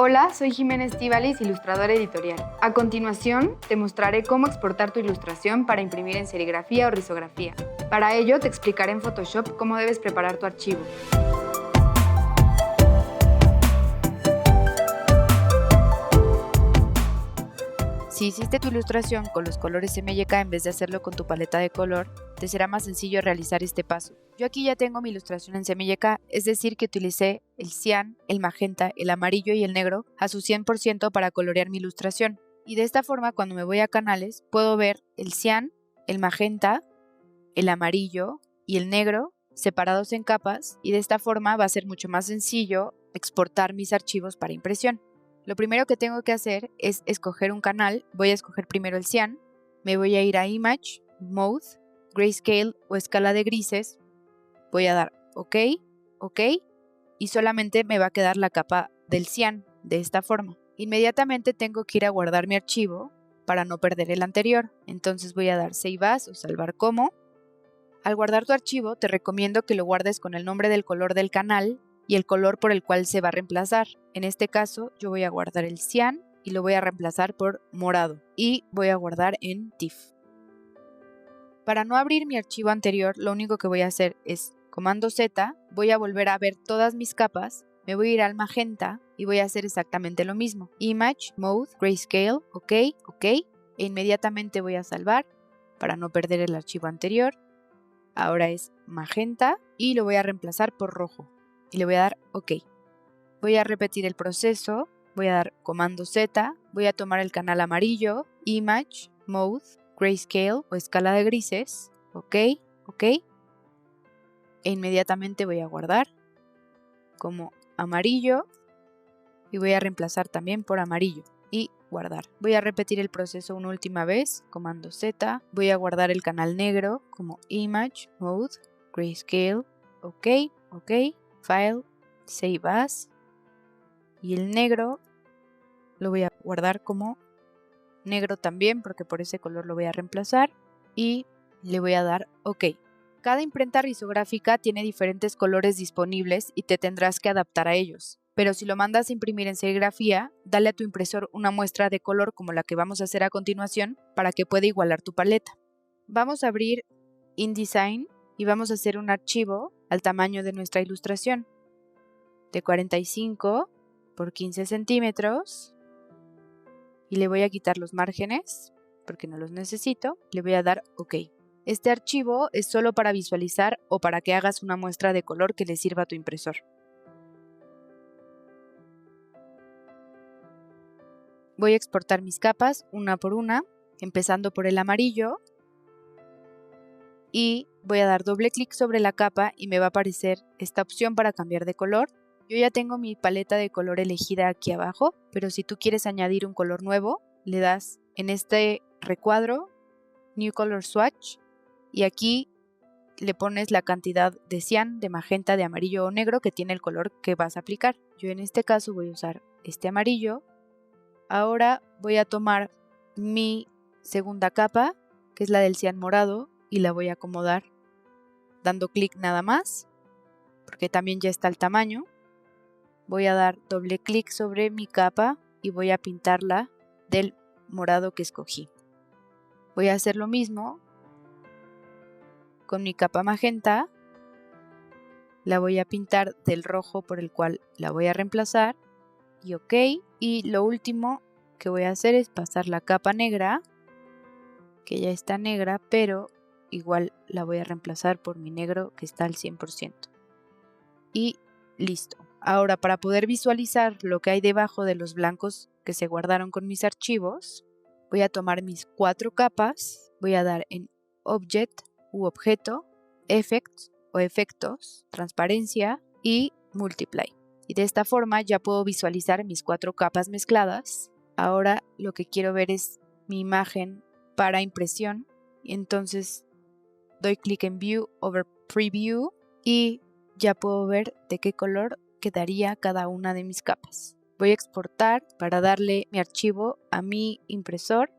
Hola, soy Jimena Estíbaliz, ilustradora editorial. A continuación, te mostraré cómo exportar tu ilustración para imprimir en serigrafía o risografía. Para ello, te explicaré en Photoshop cómo debes preparar tu archivo. Si hiciste tu ilustración con los colores MYK en vez de hacerlo con tu paleta de color, te será más sencillo realizar este paso. Yo aquí ya tengo mi ilustración en CMYK, es decir que utilicé el cian, el magenta, el amarillo y el negro a su 100% para colorear mi ilustración. Y de esta forma, cuando me voy a canales, puedo ver el cian, el magenta, el amarillo y el negro separados en capas, y de esta forma va a ser mucho más sencillo exportar mis archivos para impresión. Lo primero que tengo que hacer es escoger un canal. Voy a escoger primero el cian, me voy a ir a Image, Mode, Grayscale o escala de grises, voy a dar OK, OK, y solamente me va a quedar la capa del cian de esta forma. Inmediatamente tengo que ir a guardar mi archivo para no perder el anterior, entonces voy a dar Save As o salvar como. Al guardar tu archivo, te recomiendo que lo guardes con el nombre del color del canal y el color por el cual se va a reemplazar. En este caso, yo voy a guardar el cian y lo voy a reemplazar por morado y voy a guardar en TIFF. Para no abrir mi archivo anterior, lo único que voy a hacer es comando Z, voy a volver a ver todas mis capas, me voy a ir al magenta y voy a hacer exactamente lo mismo. Image, Mode, Grayscale, OK, OK, e inmediatamente voy a salvar para no perder el archivo anterior. Ahora es magenta y lo voy a reemplazar por rojo y le voy a dar OK. Voy a repetir el proceso, voy a dar comando Z, voy a tomar el canal amarillo, Image, Mode, Grayscale o escala de grises, OK, OK, e inmediatamente voy a guardar como amarillo y voy a reemplazar también por amarillo y guardar. Voy a repetir el proceso una última vez, comando Z, voy a guardar el canal negro como Image, Mode, Grayscale, OK, OK, File, Save As, y el negro lo voy a guardar como negro también porque por ese color lo voy a reemplazar y le voy a dar OK. Cada imprenta risográfica tiene diferentes colores disponibles y te tendrás que adaptar a ellos. Pero si lo mandas a imprimir en serigrafía, dale a tu impresor una muestra de color como la que vamos a hacer a continuación para que pueda igualar tu paleta. Vamos a abrir InDesign y vamos a hacer un archivo al tamaño de nuestra ilustración de 45 por 15 centímetros y le voy a quitar los márgenes porque no los necesito, le voy a dar OK. Este archivo es solo para visualizar o para que hagas una muestra de color que le sirva a tu impresor. Voy a exportar mis capas una por una, empezando por el amarillo, y voy a dar doble clic sobre la capa y me va a aparecer esta opción para cambiar de color. Yo ya tengo mi paleta de color elegida aquí abajo, pero si tú quieres añadir un color nuevo, le das en este recuadro, New Color Swatch, y aquí le pones la cantidad de cian, de magenta, de amarillo o negro que tiene el color que vas a aplicar. Yo en este caso voy a usar este amarillo. Ahora voy a tomar mi segunda capa, que es la del cian morado, y la voy a acomodar dando clic nada más, porque también ya está el tamaño. Voy a dar doble clic sobre mi capa y voy a pintarla del morado que escogí. Voy a hacer lo mismo con mi capa magenta. La voy a pintar del rojo por el cual la voy a reemplazar y OK. Y lo último que voy a hacer es pasar la capa negra, que ya está negra, pero igual la voy a reemplazar por mi negro que está al 100%. Y listo. Ahora, para poder visualizar lo que hay debajo de los blancos que se guardaron con mis archivos, voy a tomar mis 4 capas, voy a dar en Object u Objeto, Effects o Efectos, Transparencia y Multiply. Y de esta forma ya puedo visualizar mis 4 capas mezcladas. Ahora lo que quiero ver es mi imagen para impresión. Entonces doy clic en View over Preview y ya puedo ver de qué color quedaría cada una de mis capas. Voy a exportar para darle mi archivo a mi impresor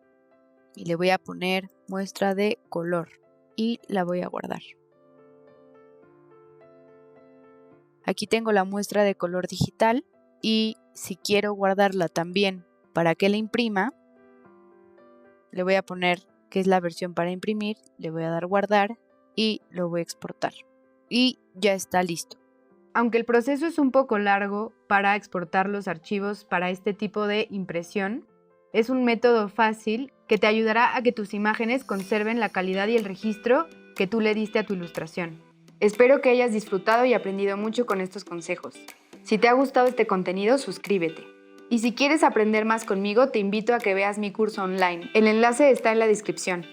y le voy a poner muestra de color y la voy a guardar. Aquí tengo la muestra de color digital y si quiero guardarla también para que la imprima, le voy a poner que es la versión para imprimir, le voy a dar guardar y lo voy a exportar. Y ya está listo. Aunque el proceso es un poco largo para exportar los archivos para este tipo de impresión, es un método fácil que te ayudará a que tus imágenes conserven la calidad y el registro que tú le diste a tu ilustración. Espero que hayas disfrutado y aprendido mucho con estos consejos. Si te ha gustado este contenido, suscríbete. Y si quieres aprender más conmigo, te invito a que veas mi curso online. El enlace está en la descripción.